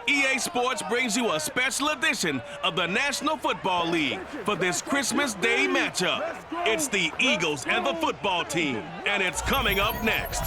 EA Sports brings you a special edition of the National Football League for this Christmas Day matchup. It's the Eagles and the football team, and it's coming up next.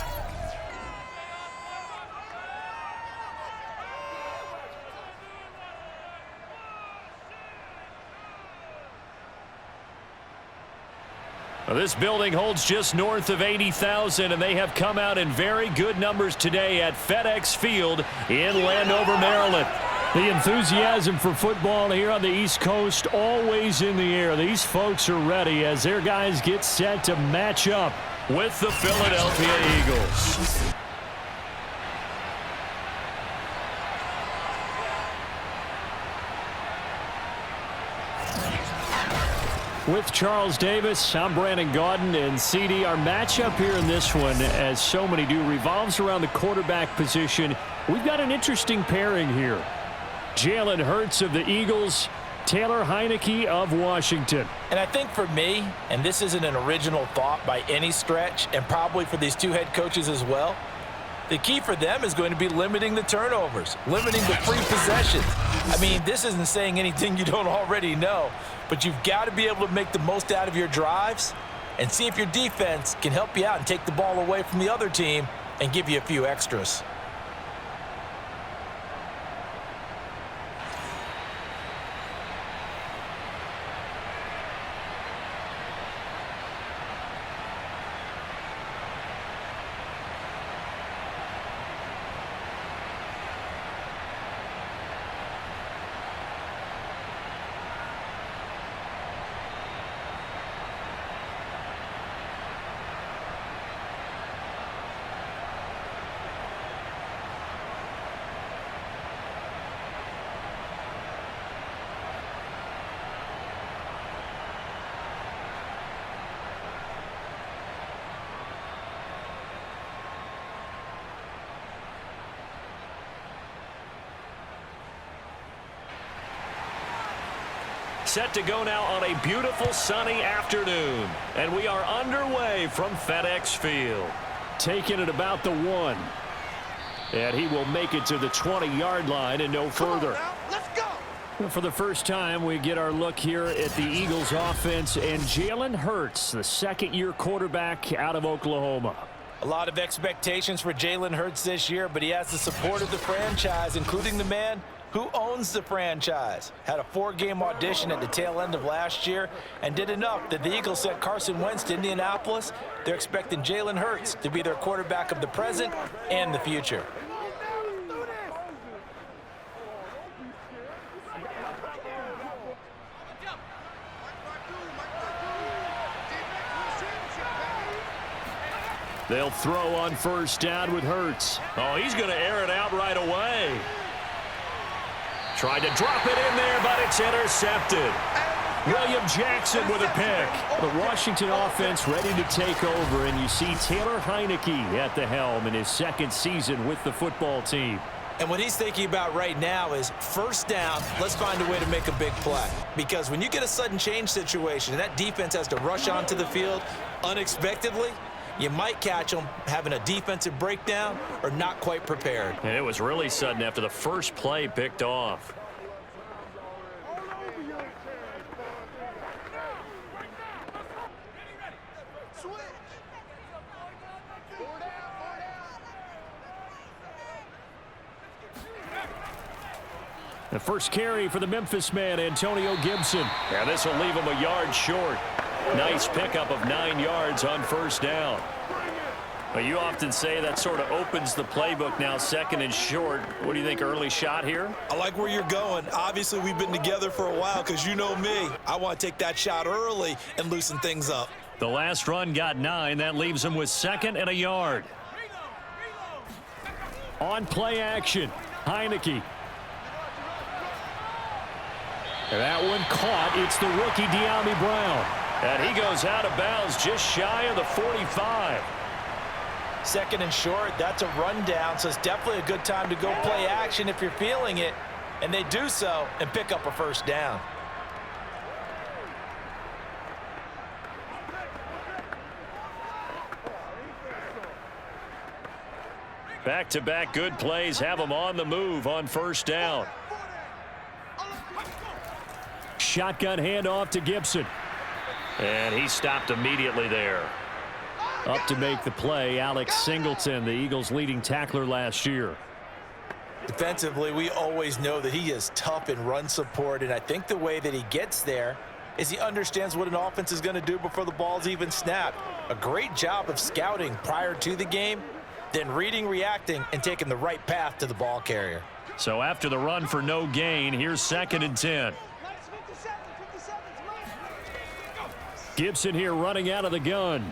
This building holds just north of 80,000, and they have come out in very good numbers today at FedEx Field in Landover, Maryland. The enthusiasm for football here on the East Coast always in the air. These folks are ready as their guys get set to match up with the Philadelphia Eagles. With Charles Davis, I'm Brandon Gaudin, and CD, our matchup here in this one, as so many do, revolves around the quarterback position. We've got an interesting pairing here. Jalen Hurts of the Eagles, Taylor Heineke of Washington. And I think for me, and this isn't an original thought by any stretch, and probably for these two head coaches as well, the key for them is going to be limiting the turnovers, limiting the free possessions. I mean, this isn't saying anything you don't already know, but you've got to be able to make the most out of your drives and see if your defense can help you out and take the ball away from the other team and give you a few extras. Set to go now on a beautiful sunny afternoon. And we are underway from FedEx Field. Taking it about the 1. And he will make it to the 20-yard line and no further. Let's go. For the first time, we get our look here at the Eagles offense and Jalen Hurts, the second-year quarterback out of Oklahoma. A lot of expectations for Jalen Hurts this year, but he has the support of the franchise, including the man who owns the franchise. Had a 4-game audition at the tail end of last year and did enough that the Eagles sent Carson Wentz to Indianapolis. They're expecting Jalen Hurts to be their quarterback of the present and the future. They'll throw on first down with Hurts. Oh, he's going to air it out right away. Tried to drop it in there, but it's intercepted. William Jackson with a pick. The Washington offense ready to take over, and you see Taylor Heineke at the helm in his second season with the football team. And what he's thinking about right now is first down, let's find a way to make a big play. Because when you get a sudden change situation and that defense has to rush onto the field unexpectedly, you might catch them having a defensive breakdown or not quite prepared. And it was really sudden after the first play picked off. The first carry for the Memphis man, Antonio Gibson. Yeah, this will leave him a yard short. Nice pickup of 9 yards on first down. But you often say that sort of opens the playbook now, second and short. What do you think, early shot here? I like where you're going. Obviously, we've been together for a while because you know me. I want to take that shot early and loosen things up. The last run got 9. That leaves him with second and a yard. On play action, Heineke. And that one caught. It's the rookie De'Ami Brown. And he goes out of bounds just shy of the 45. Second and short, that's a rundown, so it's definitely a good time to go play action if you're feeling it. And they do so and pick up a first down. Back-to-back good plays have them on the move on first down. Shotgun handoff to Gibson. And he stopped immediately there. Up to make the play, Alex Singleton, the Eagles' leading tackler last year. Defensively, we always know that he is tough in run support, and I think the way that he gets there is he understands what an offense is going to do before the ball's even snapped. A great job of scouting prior to the game, then reading, reacting, and taking the right path to the ball carrier. So after the run for no gain, here's 2nd and 10. Gibson here running out of the gun.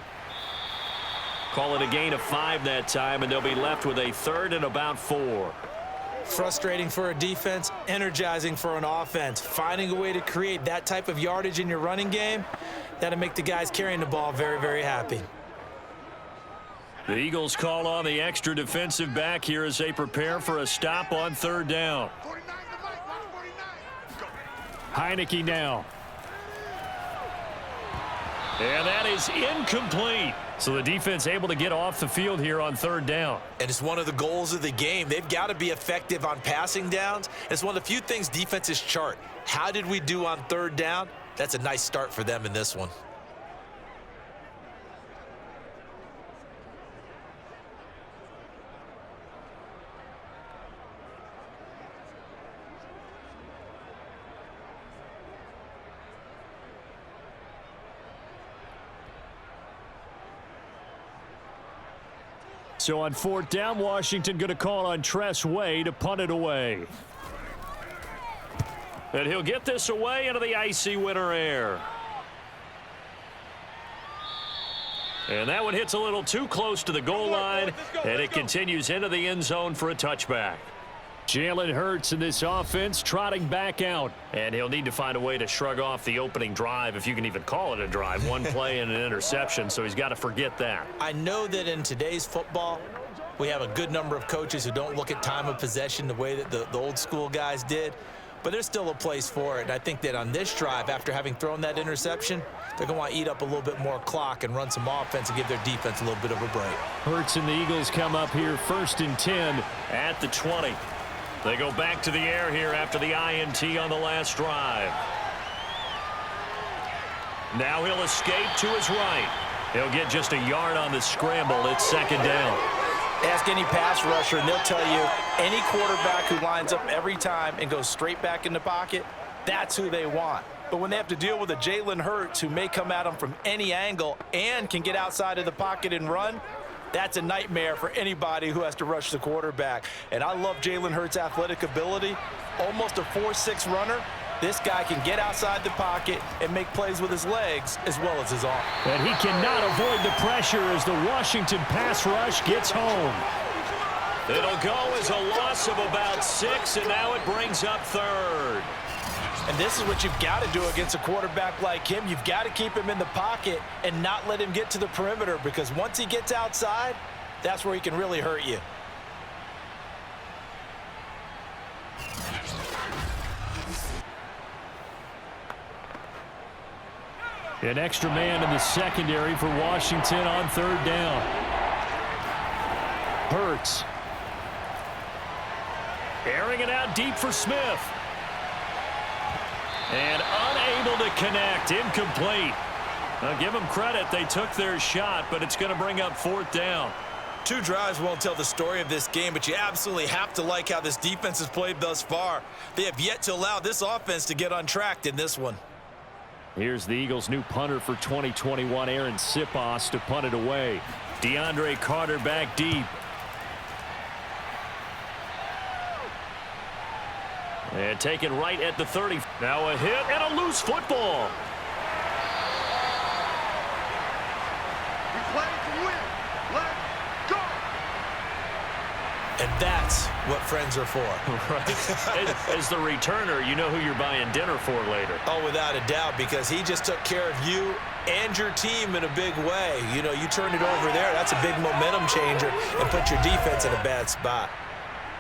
Call it a gain of 5 that time, and they'll be left with a 3rd and about 4. Frustrating for a defense, energizing for an offense. Finding a way to create that type of yardage in your running game, that'll make the guys carrying the ball very, very happy. The Eagles call on the extra defensive back here as they prepare for a stop on 3rd down. Heineke now. And that is incomplete. So the defense able to get off the field here on 3rd down. And it's one of the goals of the game. They've got to be effective on passing downs. It's one of the few things defenses chart. How did we do on 3rd down? That's a nice start for them in this one. So on 4th down, Washington going to call on Tress Way to punt it away. And he'll get this away into the icy winter air. And that one hits a little too close to the goal line, and it continues into the end zone for a touchback. Jalen Hurts in this offense trotting back out. And he'll need to find a way to shrug off the opening drive, if you can even call it a drive. One play and an interception, so he's got to forget that. I know that in today's football, we have a good number of coaches who don't look at time of possession the way that the old school guys did. But there's still a place for it. And I think that on this drive, after having thrown that interception, they're going to want to eat up a little bit more clock and run some offense and give their defense a little bit of a break. Hurts and the Eagles come up here 1st and 10 at the 20. They go back to the air here after the INT on the last drive. Now he'll escape to his right. He'll get just a yard on the scramble. It's 2nd down. Ask any pass rusher, and they'll tell you any quarterback who lines up every time and goes straight back in the pocket, that's who they want. But when they have to deal with a Jalen Hurts who may come at them from any angle and can get outside of the pocket and run, that's a nightmare for anybody who has to rush the quarterback. And I love Jalen Hurts' athletic ability. Almost a 4.6 runner. This guy can get outside the pocket and make plays with his legs as well as his arm. And he cannot avoid the pressure as the Washington pass rush gets home. It'll go as a loss of about 6, and now it brings up 3rd. And this is what you've got to do against a quarterback like him. You've got to keep him in the pocket and not let him get to the perimeter, because once he gets outside, that's where he can really hurt you. An extra man in the secondary for Washington on 3rd down. Hurts. Airing it out deep for Smith. And unable to connect. Incomplete. Now give them credit. They took their shot, but it's going to bring up 4th down. 2 drives won't tell the story of this game, but you absolutely have to like how this defense has played thus far. They have yet to allow this offense to get untracked in this one. Here's the Eagles' new punter for 2021, Aaron Sipos, to punt it away. DeAndre Carter back deep. And taken right at the 30. Now a hit and a loose football. We play to win. Let's go. And that's what friends are for. Right. As the returner, you know who you're buying dinner for later. Oh, without a doubt, because he just took care of you and your team in a big way. You know, you turned it over there. That's a big momentum changer and put your defense in a bad spot.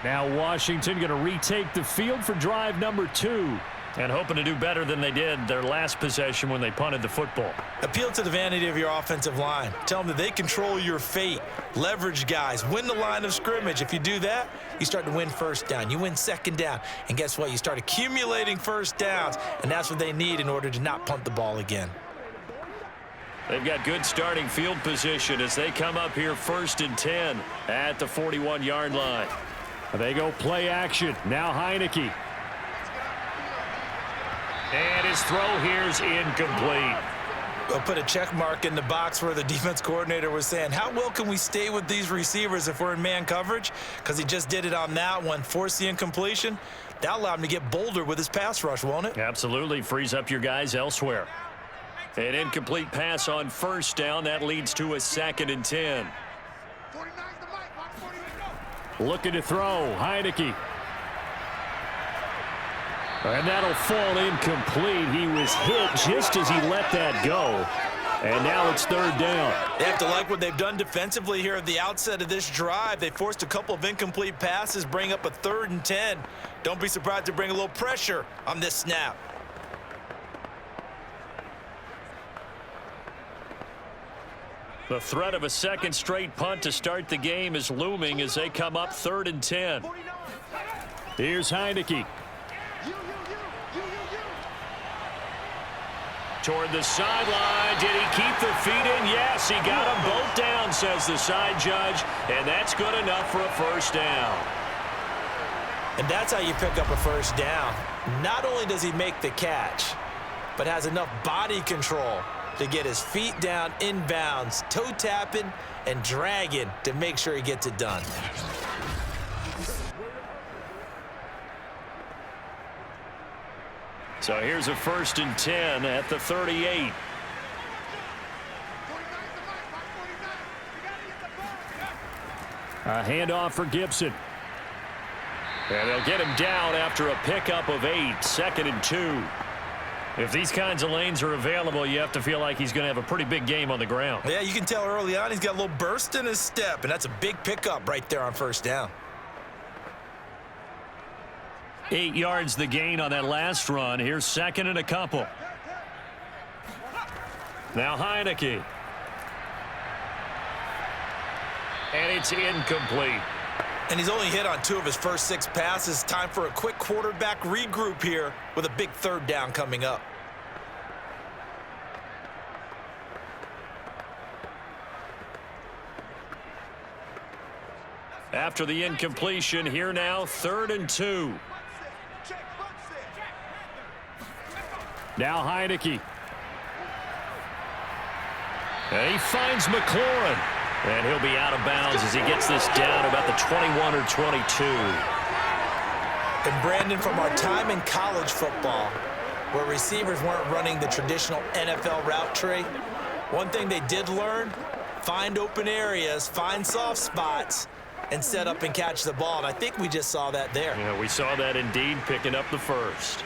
Now Washington going to retake the field for drive number 2. And hoping to do better than they did their last possession when they punted the football. Appeal to the vanity of your offensive line. Tell them that they control your fate. Leverage guys. Win the line of scrimmage. If you do that, you start to win first down. You win second down. And guess what? You start accumulating first downs. And that's what they need in order to not punt the ball again. They've got good starting field position as they come up here 1st and 10 at the 41-yard line. They go play action. Now Heineke. And his throw here's incomplete. We'll put a check mark in the box where the defense coordinator was saying, how well can we stay with these receivers if we're in man coverage? Because he just did it on that one, forced the incompletion. That allowed him to get bolder with his pass rush, won't it? Absolutely. Frees up your guys elsewhere. An incomplete pass on 1st down. That leads to a 2nd and 10. Looking to throw. Heineke. And that'll fall incomplete. He was hit just as he let that go. And now it's 3rd down. They have to like what they've done defensively here at the outset of this drive. They forced a couple of incomplete passes, bring up a 3rd and 10. Don't be surprised to bring a little pressure on this snap. The threat of a 2nd straight punt to start the game is looming as they come up 3rd and 10. Here's Heineke. Toward the sideline. Did he keep the feet in? Yes, he got them both down, says the side judge. And that's good enough for a 1st down. And that's how you pick up a 1st down. Not only does he make the catch, but has enough body control to get his feet down inbounds, toe tapping and dragging to make sure he gets it done. So here's a 1st and 10 at the 38. A handoff for Gibson. And they'll get him down after a pickup of 8, 2nd and 2. If these kinds of lanes are available, you have to feel like he's going to have a pretty big game on the ground. Yeah, you can tell early on he's got a little burst in his step, and that's a big pickup right there on 1st down. 8 yards the gain on that last run. Here's 2nd and a couple. Now Heineke. And it's incomplete. And he's only hit on 2 of his first 6 passes. Time for a quick quarterback regroup here with a big 3rd down coming up. After the incompletion, here now 3rd and 2. Now Heineke. And he finds McLaurin. And he'll be out of bounds as he gets this down about the 21 or 22. And Brandon, from our time in college football, where receivers weren't running the traditional NFL route tree, one thing they did learn, find open areas, find soft spots, and set up and catch the ball. And I think we just saw that there. Yeah, we saw that indeed, picking up the 1st.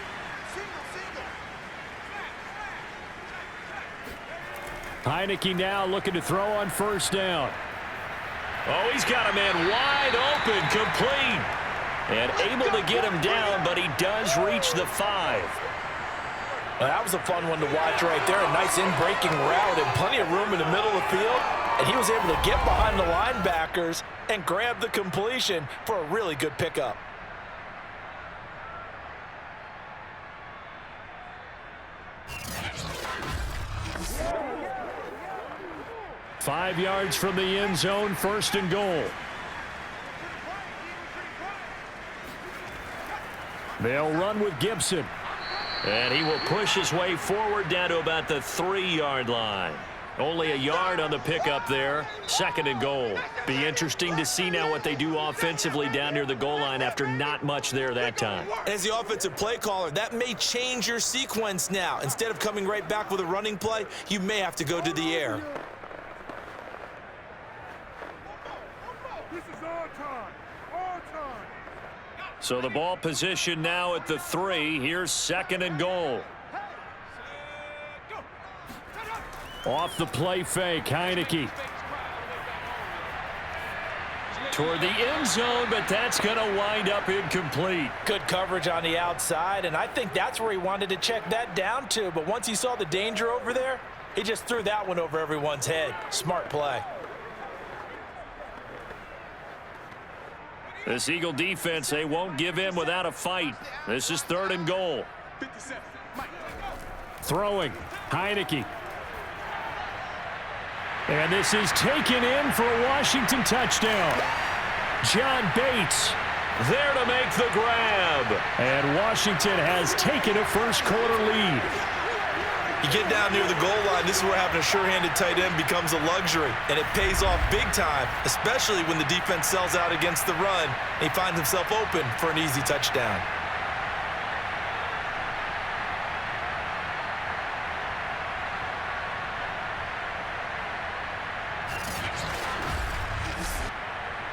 Heineke now looking to throw on 1st down. Oh, he's got a man wide open, complete. And able to get him down, but he does reach the 5. Well, that was a fun one to watch right there. A nice in-breaking route and plenty of room in the middle of the field. And he was able to get behind the linebackers and grab the completion for a really good pickup. Five yards from the end zone, 1st and goal. They'll run with Gibson. And he will push his way forward down to about the 3-yard line. Only a yard on the pickup there. 2nd and goal. Be interesting to see now what they do offensively down near the goal line after not much there that time. As the offensive play caller, that may change your sequence now. Instead of coming right back with a running play, you may have to go to the air. This is our time. Our time. So the ball position now at the 3. Here's 2nd and goal. Off the play fake, Heineke. toward the end zone, but that's going to wind up incomplete. Good coverage on the outside, and I think that's where he wanted to check that down to. But once he saw the danger over there, he just threw that one over everyone's head. Smart play. This Eagle defense, they won't give in without a fight. This is 3rd and goal. Throwing. Heineke. And this is taken in for a Washington touchdown. John Bates there to make the grab. And Washington has taken a first-quarter lead. You get down near the goal line, this is where having a sure-handed tight end becomes a luxury, and it pays off big time, especially when the defense sells out against the run, and he finds himself open for an easy touchdown.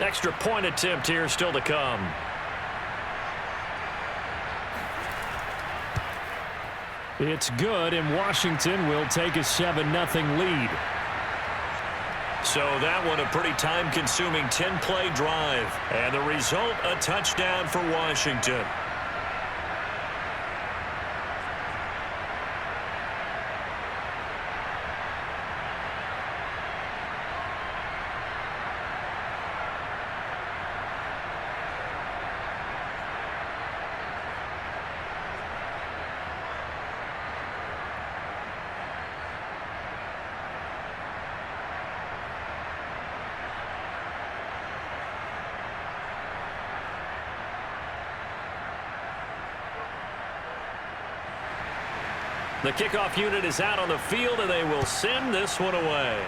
Extra point attempt here still to come. It's good, and Washington will take a 7-0 lead. So that one a pretty time-consuming 10-play drive. And the result, a touchdown for Washington. The kickoff unit is out on the field, and they will send this one away.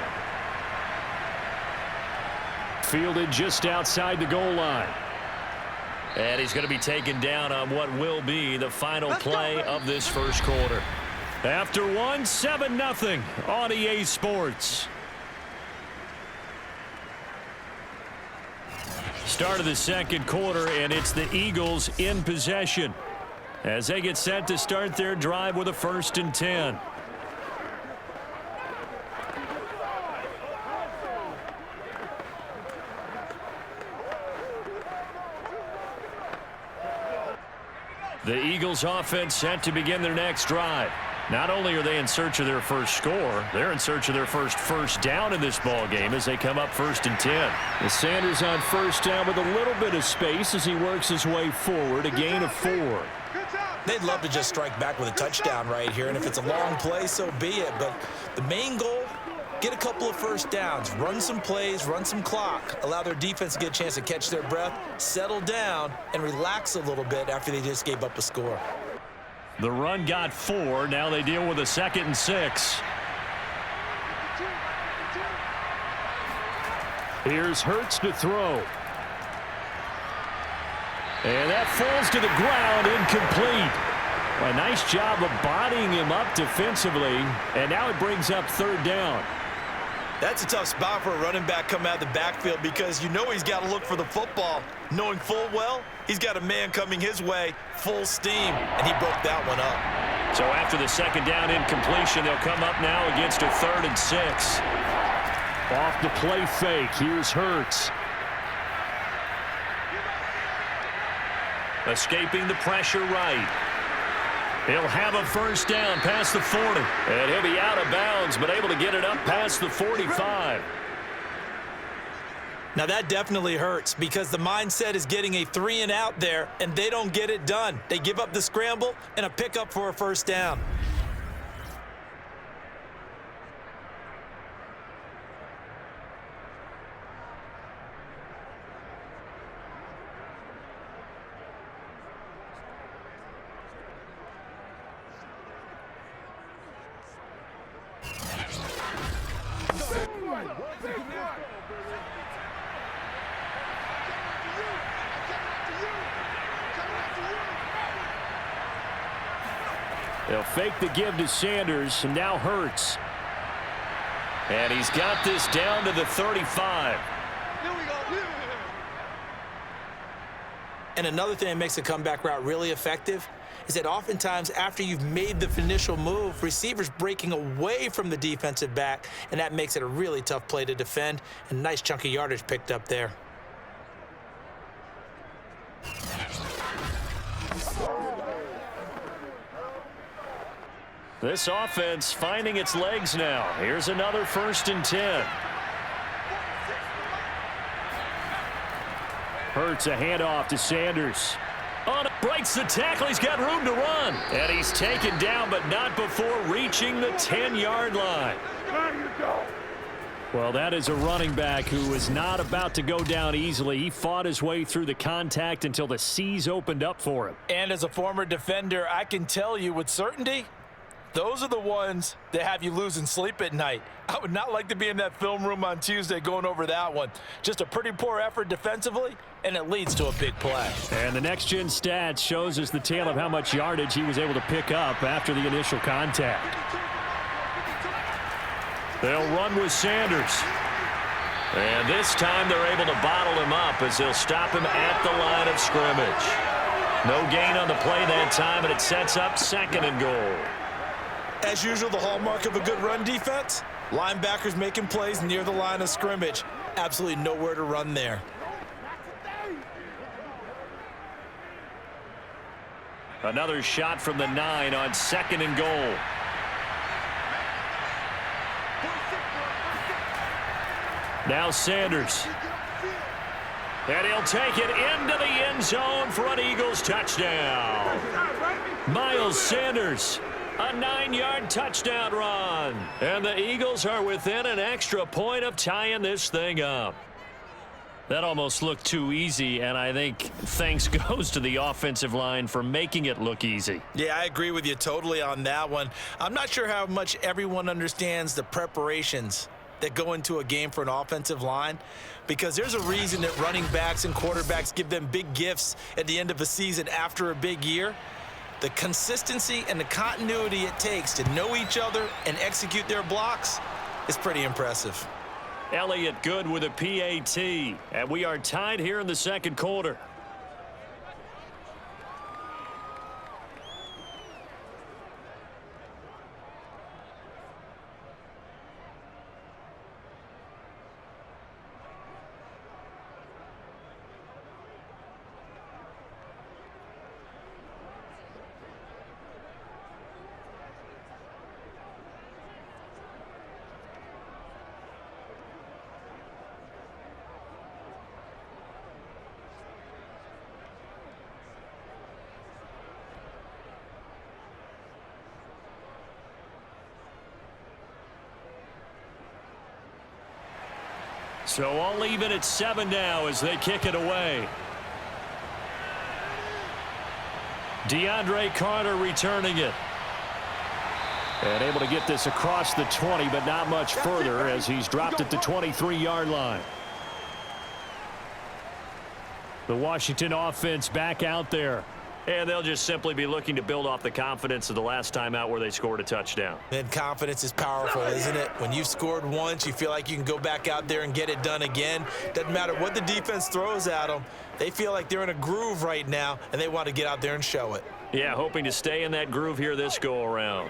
Fielded just outside the goal line. And he's going to be taken down on what will be the final play of this first quarter. After one, 7-0 on EA Sports. Start of the second quarter, and it's the Eagles in possession as they get set to start their drive with a 1st and 10. The Eagles offense set to begin their next drive. Not only are they in search of their first score, they're in search of their first down in this ball game as they come up 1st and 10. The Sanders on 1st down with a little bit of space as he works his way forward, a gain of 4. They'd love to just strike back with a touchdown right here, and if it's a long play, so be it. But the main goal, get a couple of first downs, run some plays, run some clock, allow their defense to get a chance to catch their breath, settle down, and relax a little bit after they just gave up a score. The run got 4. Now they deal with a 2nd and 6. Here's Hurts to throw. And that falls to the ground, incomplete. A nice job of bodying him up defensively, and now it brings up 3rd down. That's a tough spot for a running back coming out of the backfield because you know he's got to look for the football, knowing full well he's got a man coming his way, full steam, and he broke that one up. So after the 2nd down incompletion, they'll come up now against a 3rd and 6. Off the play fake, here's Hurts. Escaping the pressure right. He'll have a 1st down past the 40. And he'll be out of bounds, but able to get it up past the 45. Now that definitely hurts because the mindset is getting a 3 and out there, and they don't get it done. They give up the scramble and a pickup for a 1st down. They'll fake the give to Sanders, and now Hurts. And he's got this down to the 35. And another thing that makes a comeback route really effective is that oftentimes after you've made the initial move, receivers breaking away from the defensive back, and that makes it a really tough play to defend, and nice chunk of yardage picked up there. This offense finding its legs now. Here's another 1st and 10. Hurts a handoff to Sanders. Breaks the tackle. He's got room to run. And he's taken down, but not before reaching the 10-yard line. Well, that is a running back who is not about to go down easily. He fought his way through the contact until the seas opened up for him. And as a former defender, I can tell you with certainty, those are the ones that have you losing sleep at night. I would not like to be in that film room on Tuesday going over that one. Just a pretty poor effort defensively, and it leads to a big play. And the next-gen stats shows us the tale of how much yardage he was able to pick up after the initial contact. They'll run with Sanders. And this time they're able to bottle him up as they'll stop him at the line of scrimmage. No gain on the play that time, and it sets up 2nd and goal. As usual, the hallmark of a good run defense, linebackers making plays near the line of scrimmage. Absolutely nowhere to run there. Another shot from the 9 on 2nd and goal. Now Sanders. And he'll take it into the end zone for an Eagles touchdown. Miles Sanders. A 9-yard touchdown run. And the Eagles are within an extra point of tying this thing up. That almost looked too easy, and I think thanks goes to the offensive line for making it look easy. Yeah, I agree with you totally on that one. I'm not sure how much everyone understands the preparations that go into a game for an offensive line, because there's a reason that running backs and quarterbacks give them big gifts at the end of a season after a big year. The consistency and the continuity it takes to know each other and execute their blocks is pretty impressive. Elliott good with a PAT, and we are tied here in the 2nd quarter. So all even at 7 now as they kick it away. DeAndre Carter returning it. And able to get this across the 20, but not much further as he's dropped at the 23-yard line. The Washington offense back out there. And they'll just simply be looking to build off the confidence of the last time out where they scored a touchdown. And confidence is powerful, isn't it? When you've scored once, you feel like you can go back out there and get it done again. Doesn't matter what the defense throws at them. They feel like they're in a groove right now, and they want to get out there and show it. Yeah, hoping to stay in that groove here this go-around.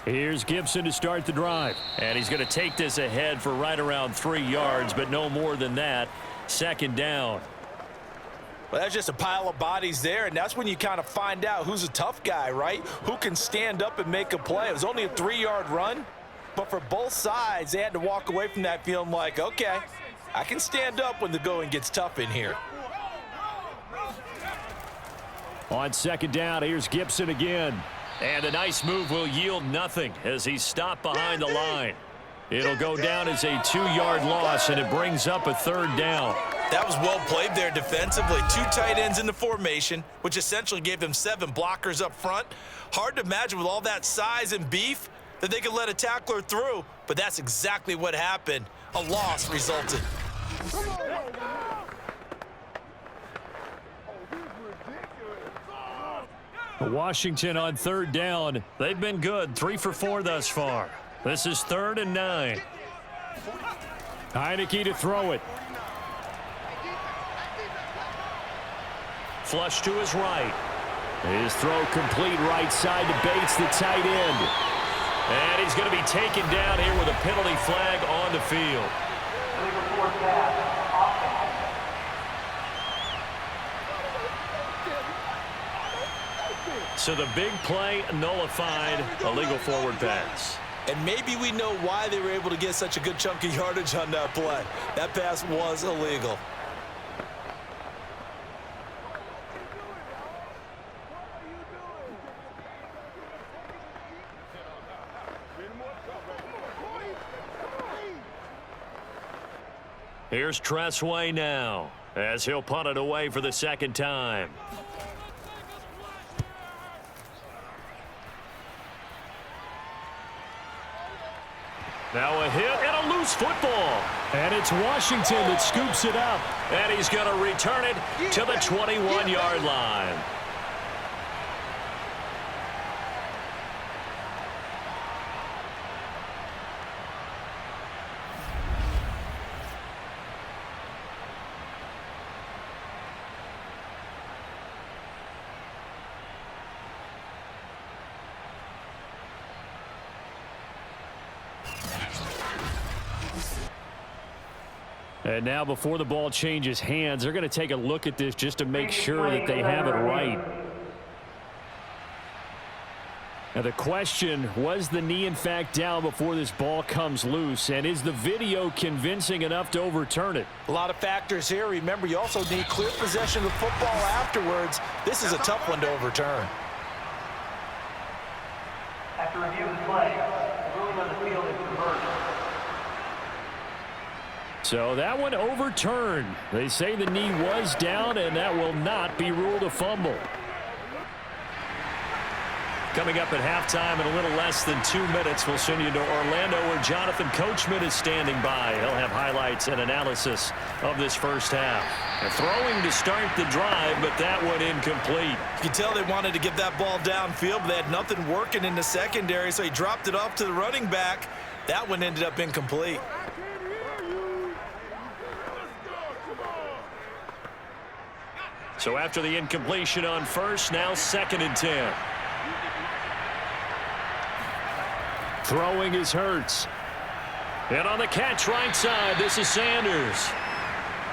Here's Gibson to start the drive. And he's going to take this ahead for right around 3 yards, but no more than that. 2nd down. Well, that's just a pile of bodies there, and that's when you kind of find out who's a tough guy, right? Who can stand up and make a play. It was only a 3-yard run, but for both sides, they had to walk away from that feeling like, okay, I can stand up when the going gets tough in here. On 2nd down, here's Gibson again. And a nice move will yield nothing as he's stopped behind the line. It'll go down as a 2-yard loss, and it brings up a 3rd down. That was well played there defensively. 2 tight ends in the formation, which essentially gave them 7 blockers up front. Hard to imagine with all that size and beef that they could let a tackler through, but that's exactly what happened. A loss resulted. Washington on 3rd down. They've been good, 3 for 4 thus far. This is 3rd and 9. Heineke to throw it. Flush to his right. His throw complete right side to Bates, the tight end. And he's going to be taken down here with a penalty flag on the field. So the big play nullified, a legal forward pass. And maybe we know why they were able to get such a good chunk of yardage on that play. That pass was illegal. Here's Tressway now, as he'll punt it away for the second time. Now a hit and a loose football. And it's Washington that scoops it up. And he's going to return it to the 21-yard line. And now before the ball changes hands, they're going to take a look at this just to make sure that they have it right. Now the question, was the knee in fact down before this ball comes loose? And is the video convincing enough to overturn it? A lot of factors here. Remember, you also need clear possession of the football afterwards. This is a tough one to overturn. After review of the play, the ruling on the field is reversed. So that one overturned. They say the knee was down, and that will not be ruled a fumble. Coming up at halftime in a little less than 2 minutes, we'll send you to Orlando where Jonathan Coachman is standing by. He'll have highlights and analysis of this first half. They're throwing to start the drive, but that one incomplete. You can tell they wanted to get that ball downfield, but they had nothing working in the secondary, so he dropped it off to the running back. That one ended up incomplete. So after the incompletion on first, now 2nd and 10. Throwing is Hurts. And on the catch right side, this is Sanders.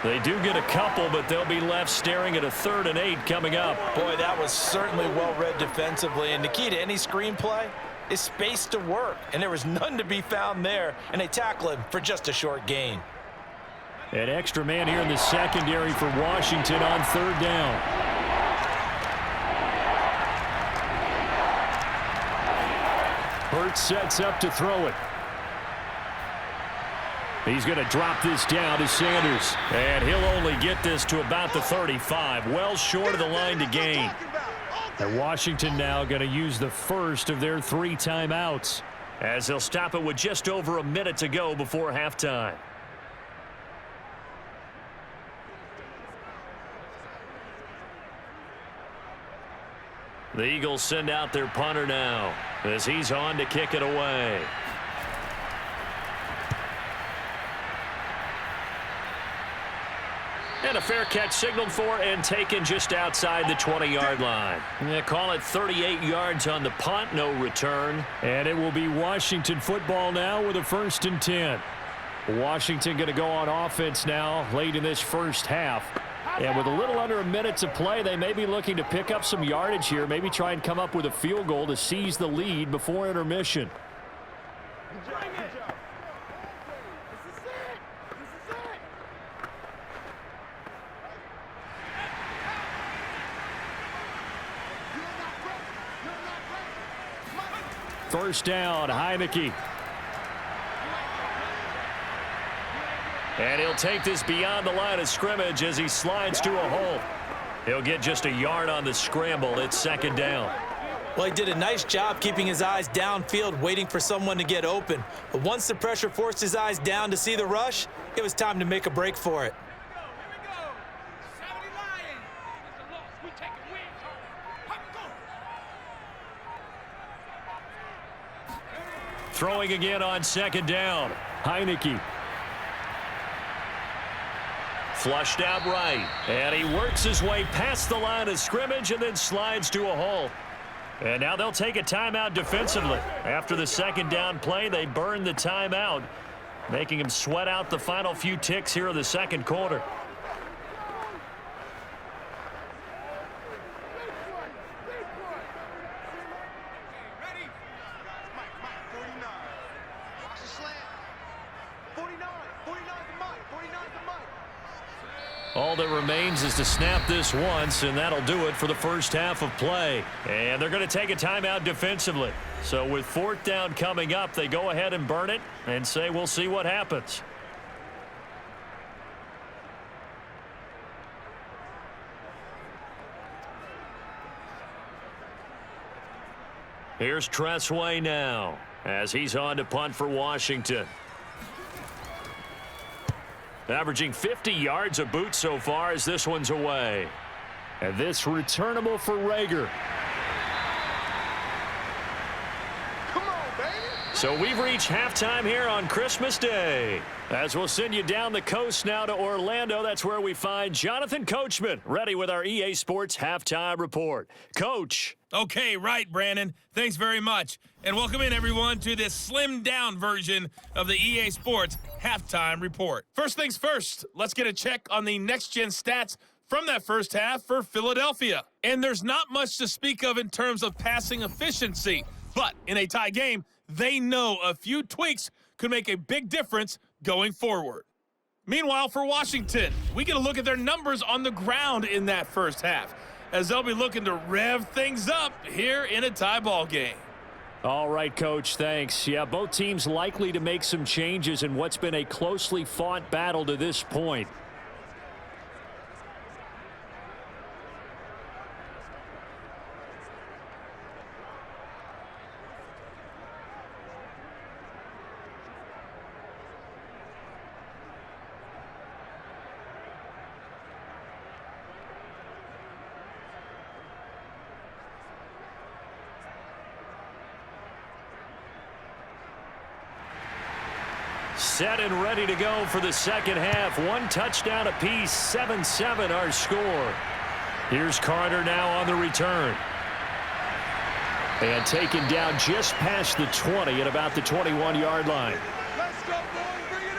They do get a couple, but they'll be left staring at a 3rd and 8 coming up. Boy, that was certainly well read defensively. And the key to any screenplay is space to work. And there was none to be found there. And they tackle him for just a short gain. An extra man here in the secondary for Washington on 3rd down. Hurts sets up to throw it. He's going to drop this down to Sanders. And he'll only get this to about the 35. Well short of the line to gain. And Washington now going to use the first of their 3 timeouts, as they'll stop it with just over a minute to go before halftime. The Eagles send out their punter now as he's on to kick it away. And a fair catch signaled for and taken just outside the 20-yard line. They call it 38 yards on the punt, no return. And it will be Washington football now with a 1st and 10. Washington going to go on offense now late in this first half. And with a little under a minute to play, they may be looking to pick up some yardage here, maybe try and come up with a field goal to seize the lead before intermission. First down, Heineke. And he'll take this beyond the line of scrimmage as he slides to a hole. He'll get just a yard on the scramble. It's 2nd down. Well, he did a nice job keeping his eyes downfield, waiting for someone to get open. But once the pressure forced his eyes down to see the rush, it was time to make a break for it. Throwing again on 2nd down. Heineke. Flushed out right. And he works his way past the line of scrimmage and then slides to a hole. And now they'll take a timeout defensively. After the second down play, they burn the timeout, making them sweat out the final few ticks here in the second quarter. All that remains is to snap this once, and that'll do it for the first half of play. And they're going to take a timeout defensively. So with fourth down coming up, they go ahead and burn it and say we'll see what happens. Here's Tressway now as he's on to punt for Washington. Averaging 50 yards a boot so far as this one's away. And this returnable for Rager. Come on, baby. So we've reached halftime here on Christmas Day. As we'll send you down the coast now to Orlando, that's where we find Jonathan Coachman, ready with our EA Sports Halftime Report. Coach. Okay, right, Brandon. Thanks very much. And welcome in, everyone, to this slimmed-down version of the EA Sports Halftime Report. First things first, let's get a check on the next-gen stats from that first half for Philadelphia. And there's not much to speak of in terms of passing efficiency. But in a tie game, they know a few tweaks could make a big difference going forward. Meanwhile, for Washington, we get a look at their numbers on the ground in that first half, as they'll be looking to rev things up here in a tie ball game. All right, Coach, thanks. Yeah, both teams likely to make some changes in what's been a closely fought battle to this point. Set and ready to go for the second half. One touchdown apiece, 7-7 our score. Here's Carter now on the return. And taken down just past the 20 at about the 21-yard line. Let's go, boys. Bring it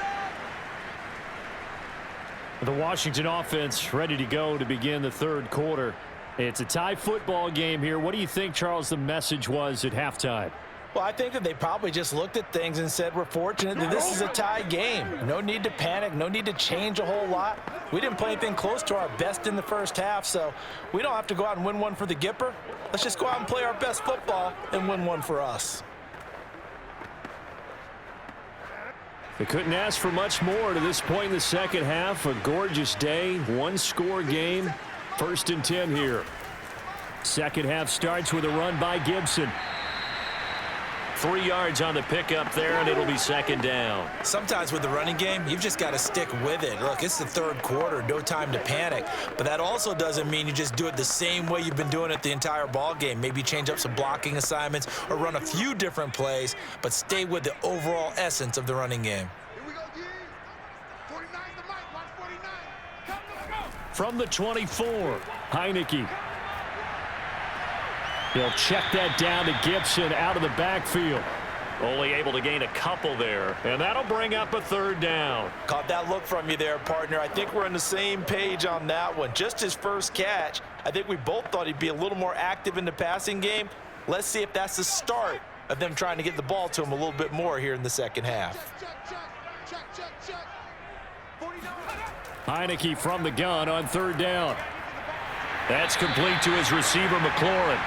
on. The Washington offense ready to go to begin the third quarter. It's a tie football game here. What do you think, Charles, the message was at halftime? Well, I think that they probably just looked at things and said, we're fortunate that this is a tie game. No need to panic, no need to change a whole lot. We didn't play anything close to our best in the first half, so we don't have to go out and win one for the Gipper. Let's just go out and play our best football and win one for us. They couldn't ask for much more to this point in the second half. A gorgeous day, one-score game, 1st and 10 here. Second half starts with a run by Gibson. 3 yards on the pickup there, and it'll be second down. Sometimes with the running game, you've just got to stick with it. Look, it's the third quarter, no time to panic. But that also doesn't mean you just do it the same way you've been doing it the entire ball game. Maybe change up some blocking assignments or run a few different plays, but stay with the overall essence of the running game. Here we go, D. 49 the mic. Watch 49. Come, let's go. From the 24, Heineke. He'll check that down to Gibson out of the backfield. Only able to gain a couple there, and that'll bring up a third down. Caught that look from you there, partner. I think we're on the same page on that one. Just his first catch. I think we both thought he'd be a little more active in the passing game. Let's see if that's the start of them trying to get the ball to him a little bit more here in the second half. Check. 49. Heineke from the gun on third down. That's complete to his receiver, McLaurin.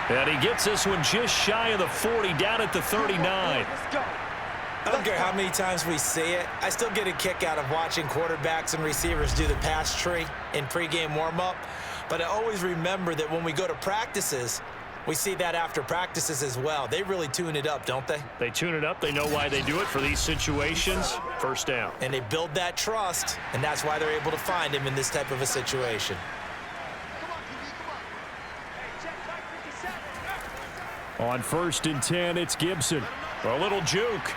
And he gets this one just shy of the 40, down at the 39. I don't care how many times we say it. I still get a kick out of watching quarterbacks and receivers do the pass tree in pregame warm-up. But I always remember that when we go to practices, we see that after practices as well. They really tune it up, don't they? They tune it up. They know why they do it for these situations. First down. And they build that trust, and that's why they're able to find him in this type of a situation. On 1st and 10, it's Gibson. A little juke.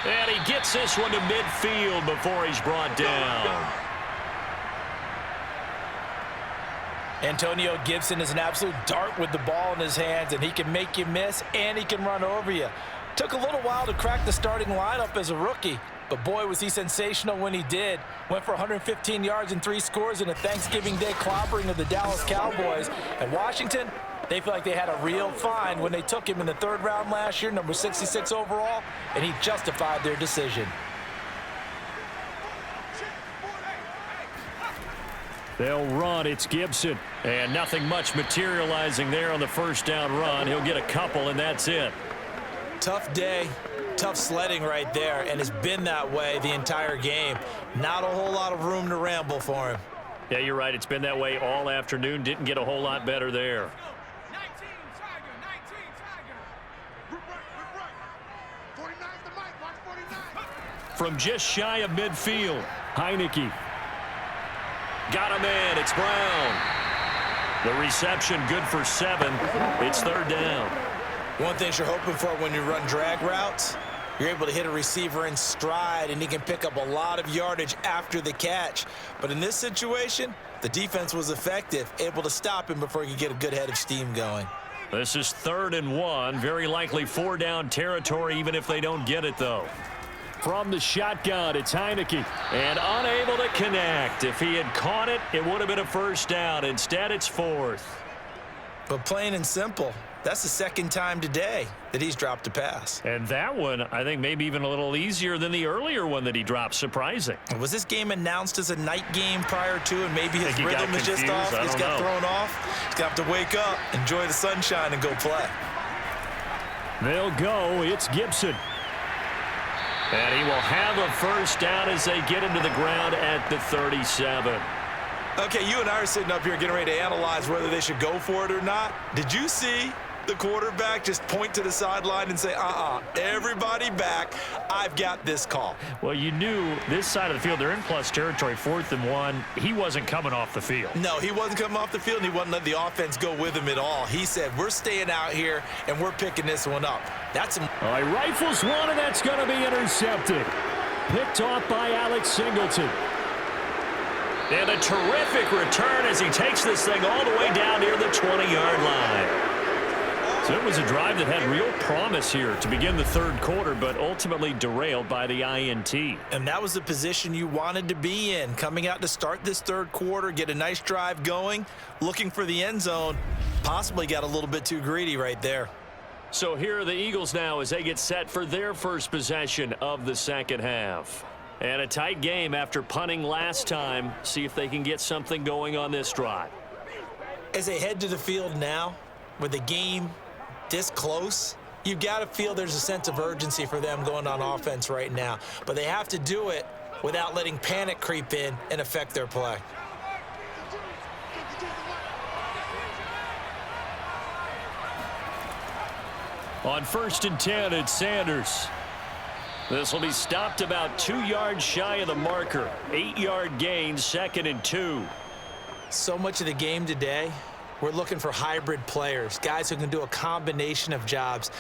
And he gets this one to midfield before he's brought down. Antonio Gibson is an absolute dart with the ball in his hands, and he can make you miss, and he can run over you. Took a little while to crack the starting lineup as a rookie, but boy, was he sensational when he did. Went for 115 yards and 3 scores in a Thanksgiving Day clobbering of the Dallas Cowboys. And Washington, they feel like they had a real find when they took him in the 3rd round last year, number 66 overall, and he justified their decision. They'll run. It's Gibson. And nothing much materializing there on the first down run. He'll get a couple, and that's it. Tough day, tough sledding right there, and it's been that way the entire game. Not a whole lot of room to ramble for him. Yeah, you're right. It's been that way all afternoon. Didn't get a whole lot better there. 19 Tiger, 19 Tiger. 49's the mic, watch 49. From just shy of midfield, Heineke. Got him in. It's Brown. The reception good for 7. It's 3rd down. One thing you're hoping for when you run drag routes, you're able to hit a receiver in stride, and he can pick up a lot of yardage after the catch. But in this situation, the defense was effective, able to stop him before he could get a good head of steam going. This is 3rd and 1. Very likely 4-down territory, even if they don't get it, though. From the shotgun, it's Heineke. And unable to connect. If he had caught it, it would have been a 1st down. Instead, it's 4th. But plain and simple, that's the 2nd time today that he's dropped a pass. And that one, I think, maybe even a little easier than the earlier one that he dropped. Surprising. Was this game announced as a night game prior to, and maybe his rhythm is just off? He's got thrown off. He's got to wake up, enjoy the sunshine, and go play. They'll go. It's Gibson. And he will have a 1st down as they get him to the ground at the 37. Okay, you and I are sitting up here getting ready to analyze whether they should go for it or not. Did you see the quarterback just point to the sideline and say, everybody back, I've got this call? Well, you knew this side of the field, they're in plus territory, 4th and 1. He wasn't coming off the field. No, he wasn't coming off the field, and he wasn't letting the offense go with him at all. He said, we're staying out here, and we're picking this one up. That's him. All right, rifles one, and that's going to be intercepted. Picked off by Alex Singleton. And a terrific return as he takes this thing all the way down near the 20-yard line. So it was a drive that had real promise here to begin the 3rd quarter, but ultimately derailed by the INT. And that was the position you wanted to be in, coming out to start this 3rd quarter, get a nice drive going, looking for the end zone. Possibly got a little bit too greedy right there. So here are the Eagles now as they get set for their first possession of the 2nd half. And a tight game after punting last time. See if they can get something going on this drive. As they head to the field now, with the game this close, you've got to feel there's a sense of urgency for them going on offense right now. But they have to do it without letting panic creep in and affect their play. On 1st and 10, it's Sanders. This will be stopped about 2 yards shy of the marker. 8-yard gain, 2nd and 2. So much of the game today, we're looking for hybrid players, guys who can do a combination of jobs.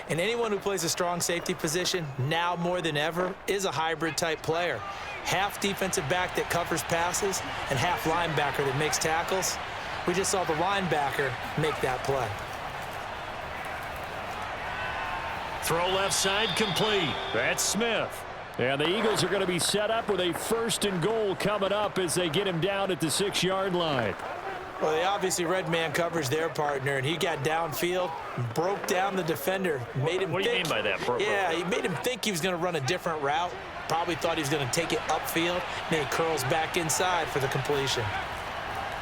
And anyone who plays a strong safety position, now more than ever, is a hybrid type player. Half defensive back that covers passes and half linebacker that makes tackles. We just saw the linebacker make that play. Throw left side complete. That's Smith. And the Eagles are going to be set up with a 1st and goal coming up as they get him down at the 6-yard line. Well, they obviously red man coverage their partner, and he got downfield, broke down the defender, made him What do you mean by that? Yeah, he made him think he was going to run a different route. Probably thought he was going to take it upfield, and then he curls back inside for the completion.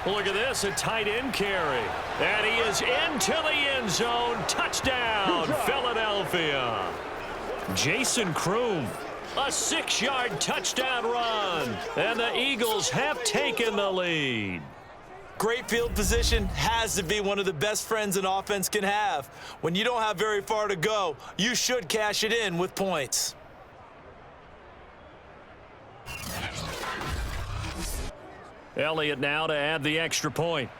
Look at this, a tight end carry. And he is into the end zone. Touchdown, Philadelphia. Jason Kroom, a 6-yard touchdown run. And the Eagles have taken the lead. Great field position has to be one of the best friends an offense can have. When you don't have very far to go, you should cash it in with points. Elliott now to add the extra point.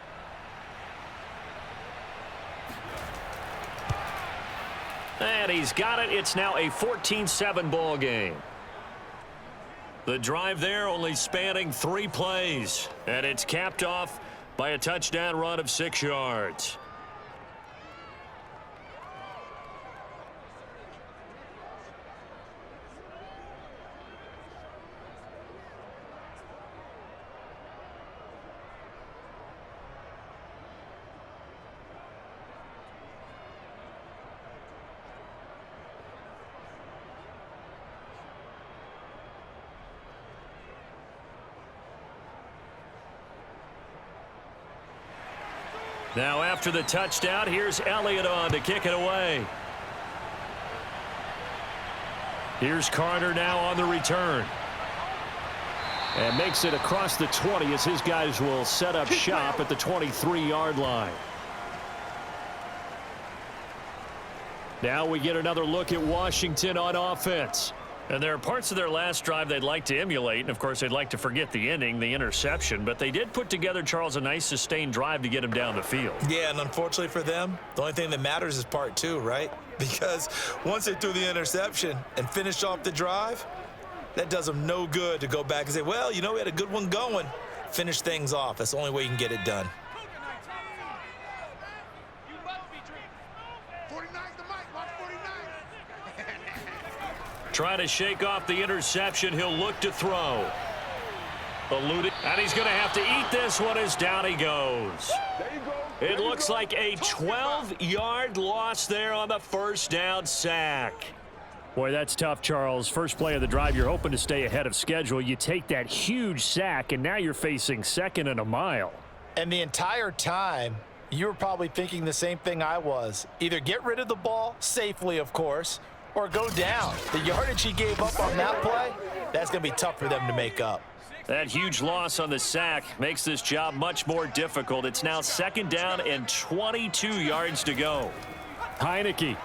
And he's got it. It's now a 14-7 ball game. The drive there only spanning 3 plays. And it's capped off by a touchdown run of 6 yards. Now after the touchdown, here's Elliott on to kick it away. Here's Carter now on the return. And makes it across the 20 as his guys will set up shop at the 23-yard line. Now we get another look at Washington on offense. And there are parts of their last drive they'd like to emulate, and of course they'd like to forget the ending, the interception, but they did put together, Charles, a nice sustained drive to get him down the field. Yeah, and unfortunately for them, the only thing that matters is part 2, right? Because once they threw the interception and finished off the drive, that does them no good to go back and say, well, you know, we had a good one going. Finish things off. That's the only way you can get it done. Trying to shake off the interception. He'll look to throw. Eluded. And he's going to have to eat this one as down he goes. It looks like a 12-yard loss there on the first down sack. Boy, that's tough, Charles. First play of the drive, you're hoping to stay ahead of schedule. You take that huge sack, and now you're facing 2nd and a mile. And the entire time, you were probably thinking the same thing I was. Either get rid of the ball safely, of course, or go down. The yardage he gave up on that play, that's going to be tough for them to make up. That huge loss on the sack makes this job much more difficult. It's now 2nd down and 22 yards to go. Heineke.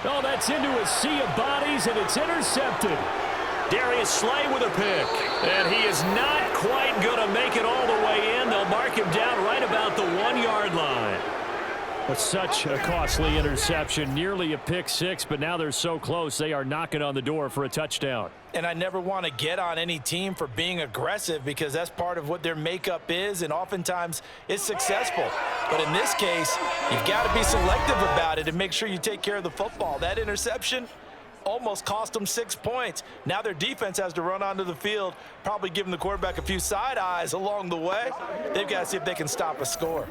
Oh, that's into a sea of bodies, and it's intercepted. Darius Slay with a pick. And he is not quite going to make it all the way in. They'll mark him down right about the 1-yard line. But such a costly interception, nearly a pick 6, but now they're so close they are knocking on the door for a touchdown. And I never want to get on any team for being aggressive because that's part of what their makeup is, and oftentimes it's successful. But in this case, you've got to be selective about it and make sure you take care of the football. That interception almost cost them 6 points. Now their defense has to run onto the field, probably giving the quarterback a few side eyes along the way. They've got to see if they can stop a score.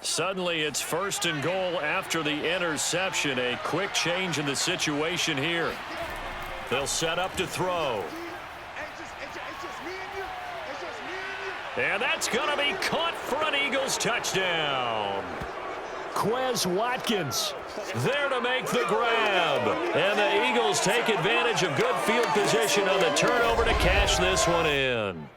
Suddenly it's 1st and goal after the interception. A quick change in the situation here. They'll set up to throw. And that's going to be caught for an Eagles touchdown. Quez Watkins there to make the grab. And the Eagles take advantage of good field position on the turnover to cash this one in.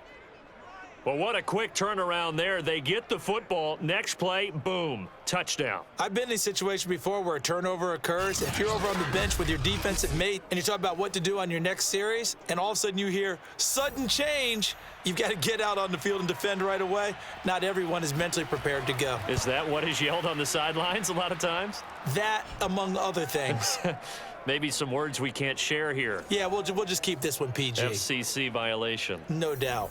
Well, what a quick turnaround there. They get the football. Next play, boom, touchdown. I've been in a situation before where a turnover occurs. If you're over on the bench with your defensive mate and you talk about what to do on your next series, and all of a sudden you hear sudden change, you've got to get out on the field and defend right away. Not everyone is mentally prepared to go. Is that what is yelled on the sidelines a lot of times? That, among other things. Maybe some words we can't share here. Yeah, we'll just keep this one PG. FCC violation. No doubt.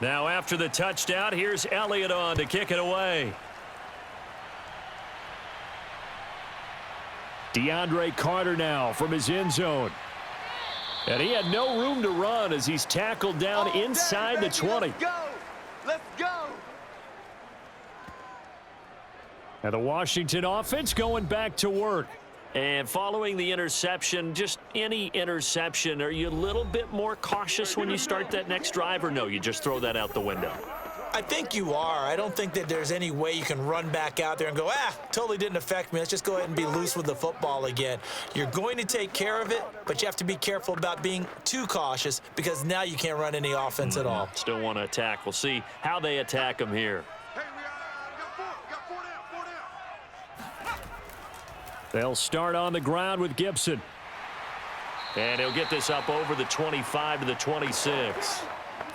Now after the touchdown, here's Elliott on to kick it away. DeAndre Carter now from his end zone. And he had no room to run as he's tackled down inside the 20. Let's go! Let's go! And the Washington offense going back to work. And following the interception, just any interception, are you a little bit more cautious when you start that next drive, or no, you just throw that out the window? I think you are. I don't think that there's any way you can run back out there and go, totally didn't affect me. Let's just go ahead and be loose with the football again. You're going to take care of it, but you have to be careful about being too cautious because now you can't run any offense at all. Still want to attack. We'll see how they attack them here. Hey, we got four down. They'll start on the ground with Gibson. And he'll get this up over the 25 to the 26.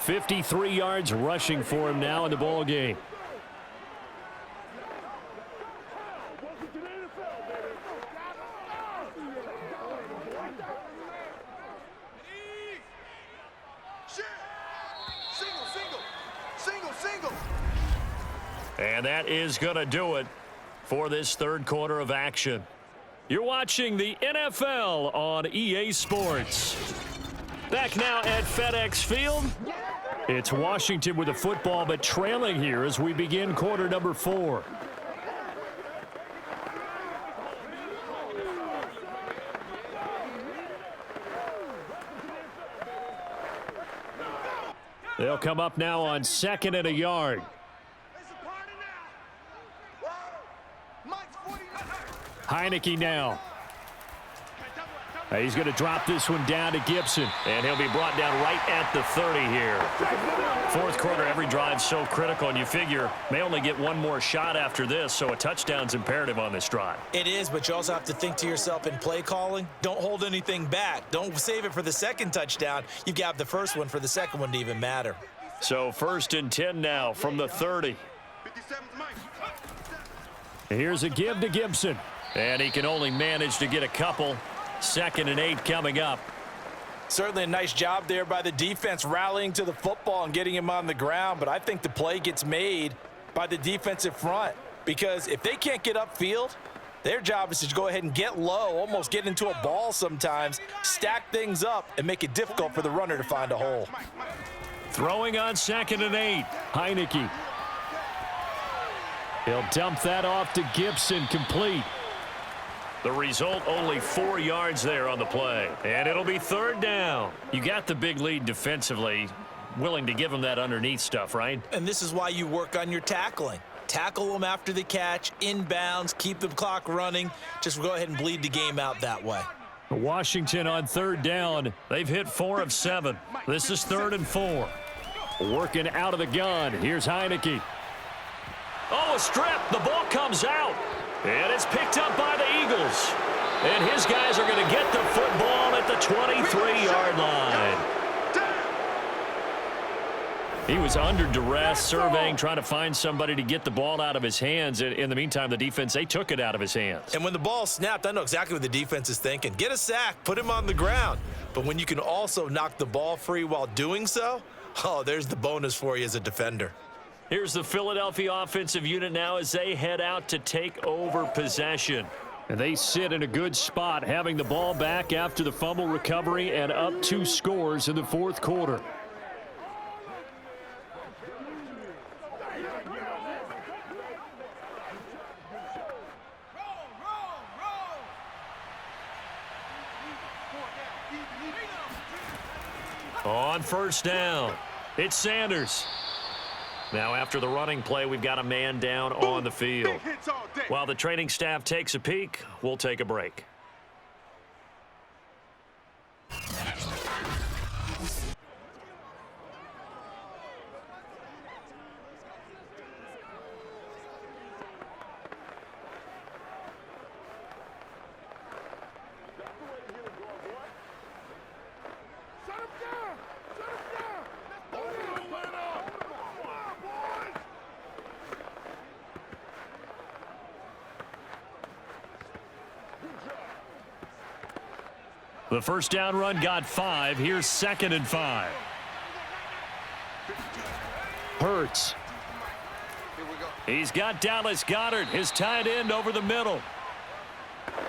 53 yards rushing for him now in the ball game. Single. And that is going to do it for this third quarter of action. You're watching the NFL on EA Sports. Back now at FedEx Field. It's Washington with the football, but trailing here as we begin quarter number 4. They'll come up now on 2nd and a yard. Heineke now. He's going to drop this one down to Gibson, and he'll be brought down right at the 30 here. Fourth quarter, every drive so critical, and you figure may only get one more shot after this, so a touchdown's imperative on this drive. It is, but you also have to think to yourself in play calling, don't hold anything back. Don't save it for the second touchdown. You've got the first one for the second one to even matter. So 1st and 10 now from the 30. Here's a give to Gibson, and he can only manage to get a couple. 2nd and 8 coming up. Certainly a nice job there by the defense rallying to the football and getting him on the ground, but I think the play gets made by the defensive front because if they can't get upfield, their job is to go ahead and get low, almost get into a ball sometimes, stack things up, and make it difficult for the runner to find a hole. Throwing on 2nd and 8, Heineke. He'll dump that off to Gibson, complete. The result, only 4 yards there on the play. And it'll be 3rd down. You got the big lead defensively. Willing to give them that underneath stuff, right? And this is why you work on your tackling. Tackle them after the catch, inbounds, keep the clock running. Just go ahead and bleed the game out that way. Washington on 3rd down. They've hit 4 of 7. This is 3rd and 4. Working out of the gun. Here's Heineke. Oh, a strip. The ball comes out. And it's picked up by the Eagles. And his guys are going to get the football at the 23-yard line. He was under duress, surveying, trying to find somebody to get the ball out of his hands. In the meantime, the defense, they took it out of his hands. And when the ball snapped, I know exactly what the defense is thinking. Get a sack, put him on the ground. But when you can also knock the ball free while doing so, there's the bonus for you as a defender. Here's the Philadelphia offensive unit now as they head out to take over possession. And they sit in a good spot, having the ball back after the fumble recovery and up 2 scores in the 4th quarter. On 1st down, it's Sanders. Now after the running play, we've got a man down on the field. While the training staff takes a peek, we'll take a break. The first down run got 5. Here's 2nd and 5. Hurts. He's got Dallas Goedert, his tight end, over the middle.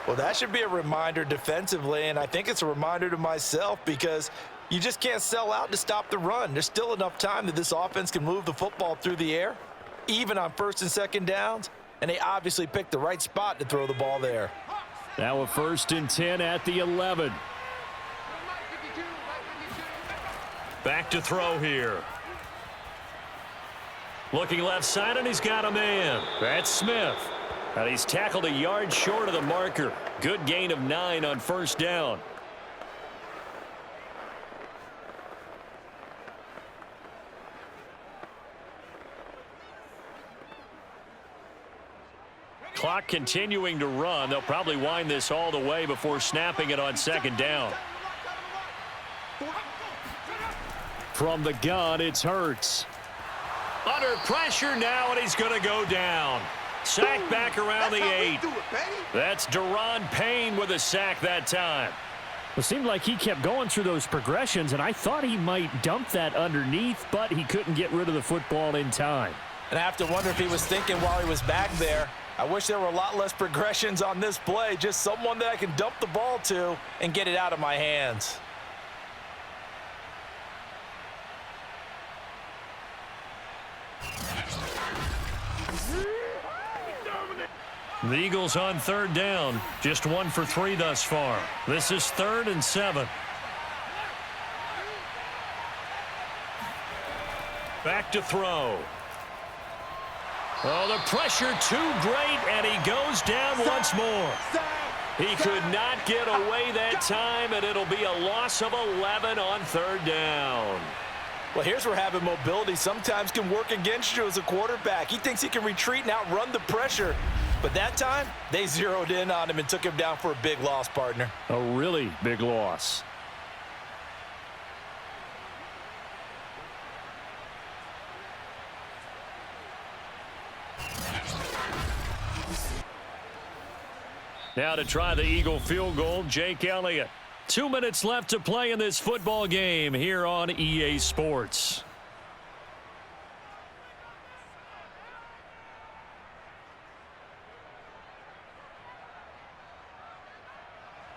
Well, that should be a reminder defensively, and I think it's a reminder to myself because you just can't sell out to stop the run. There's still enough time that this offense can move the football through the air, even on 1st and 2nd downs, and they obviously picked the right spot to throw the ball there. Now a 1st and 10 at the 11. Back to throw here. Looking left side, and he's got a man. That's Smith. And he's tackled a yard short of the marker. Good gain of 9 on first down. Clock continuing to run. They'll probably wind this all the way before snapping it on second down. From the gun, it's Hurts. Under pressure now, and he's going to go down. Sack back around the 8. That's Deron Payne with a sack that time. It seemed like he kept going through those progressions, and I thought he might dump that underneath, but he couldn't get rid of the football in time. And I have to wonder if he was thinking while he was back there, I wish there were a lot less progressions on this play, just someone that I can dump the ball to and get it out of my hands. The Eagles on third down. Just 1 for 3 thus far. This is 3rd and 7. Back to throw. Oh, the pressure too great, and he goes down once more. He could not get away that time, and it'll be a loss of 11 on third down. Well, here's where having mobility sometimes can work against you as a quarterback. He thinks he can retreat and outrun the pressure. But that time, they zeroed in on him and took him down for a big loss, partner. A really big loss. Now to try the Eagle field goal, Jake Elliott. 2 minutes left to play in this football game here on EA Sports.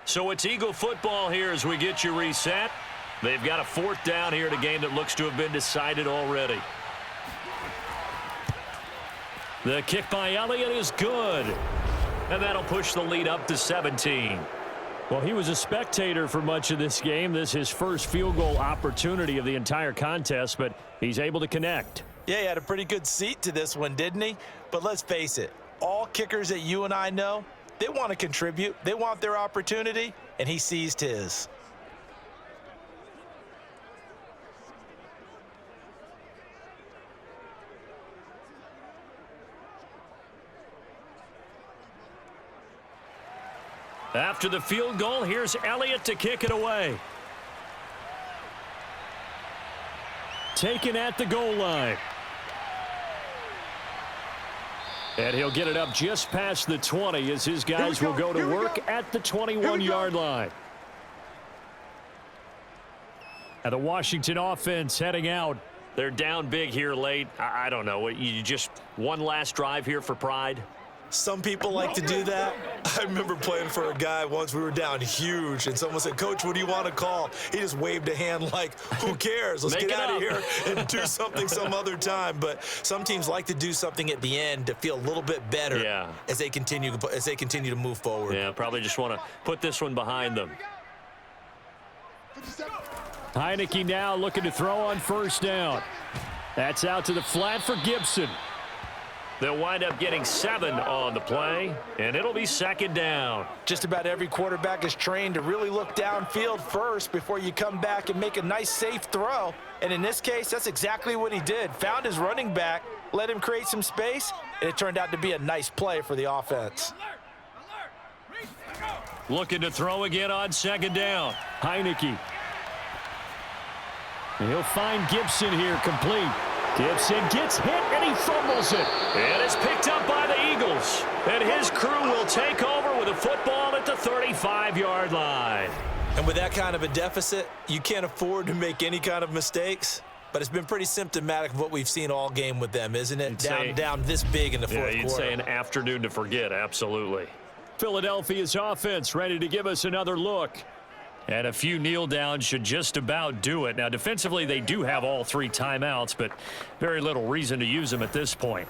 So it's Eagle football here as we get you reset. They've got a 4th down here in a game that looks to have been decided already. The kick by Elliott is good. And that'll push the lead up to 17. Well, he was a spectator for much of this game. This is his first field goal opportunity of the entire contest, but he's able to connect. Yeah, he had a pretty good seat to this one, didn't he? But let's face it, all kickers that you and I know, they want to contribute. They want their opportunity, and he seized his. After the field goal, here's Elliott to kick it away. Taken at the goal line. And he'll get it up just past the 20 as his guys will go to work at the 21-yard line. And the Washington offense heading out. They're down big here late. I don't know. You just one last drive here for pride? Some people like to do that. I remember playing for a guy once. We were down huge, and someone said, "Coach, what do you want to call?" He just waved a hand like, "Who cares? Let's get out of here and do something some other time." But some teams like to do something at the end to feel a little bit better as they continue to move forward. Yeah, probably just want to put this one behind them. Heineke now looking to throw on first down. That's out to the flat for Gibson. They'll wind up getting 7 on the play, and it'll be 2nd down. Just about every quarterback is trained to really look downfield first before you come back and make a nice, safe throw. And in this case, that's exactly what he did. Found his running back, let him create some space, and it turned out to be a nice play for the offense. Looking to throw again on 2nd down. Heineke. And he'll find Gibson here complete. Gibson gets hit, and he fumbles it. And it's picked up by the Eagles. And his crew will take over with a football at the 35-yard line. And with that kind of a deficit, you can't afford to make any kind of mistakes. But it's been pretty symptomatic of what we've seen all game with them, isn't it? Down this big in the fourth quarter. Yeah, you'd say an afternoon to forget, absolutely. Philadelphia's offense ready to give us another look. And a few kneel downs should just about do it. Now, defensively, they do have all 3 timeouts, but very little reason to use them at this point.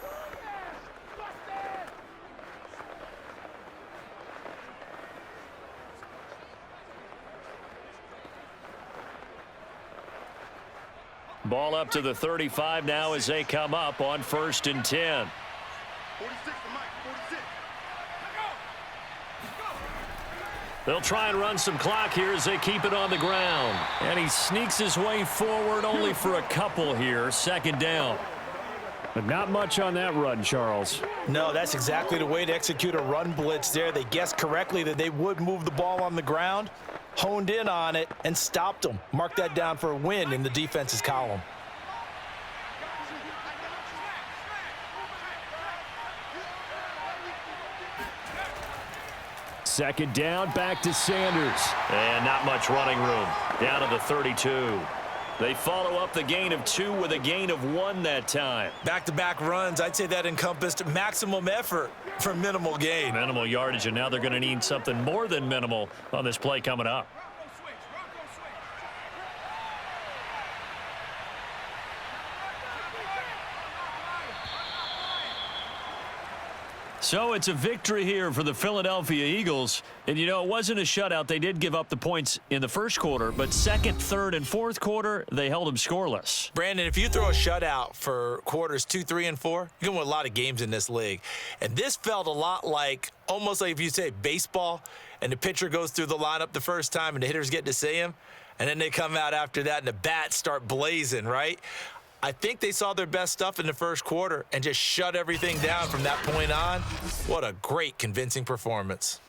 Ball up to the 35 now as they come up on 1st and 10. 46 to Mike, 46. They'll try and run some clock here as they keep it on the ground. And he sneaks his way forward only for a couple here. 2nd down. But not much on that run, Charles. No, that's exactly the way to execute a run blitz there. They guessed correctly that they would move the ball on the ground, honed in on it, and stopped them. Mark that down for a win in the defense's column. Second down, back to Sanders. And not much running room. Down to the 32. They follow up the gain of 2 with a gain of 1 that time. Back-to-back runs, I'd say that encompassed maximum effort for minimal gain. Minimal yardage, and now they're going to need something more than minimal on this play coming up. So it's a victory here for the Philadelphia Eagles. And, you know, it wasn't a shutout. They did give up the points in the first quarter, but 2nd, 3rd, and 4th quarter, they held them scoreless. Brandon, if you throw a shutout for quarters 2, 3, and 4, you're going to win a lot of games in this league. And this felt a lot like, almost like if you say baseball, and the pitcher goes through the lineup the first time and the hitters get to see him, and then they come out after that and the bats start blazing, right? I think they saw their best stuff in the first quarter and just shut everything down from that point on. What a great, convincing performance.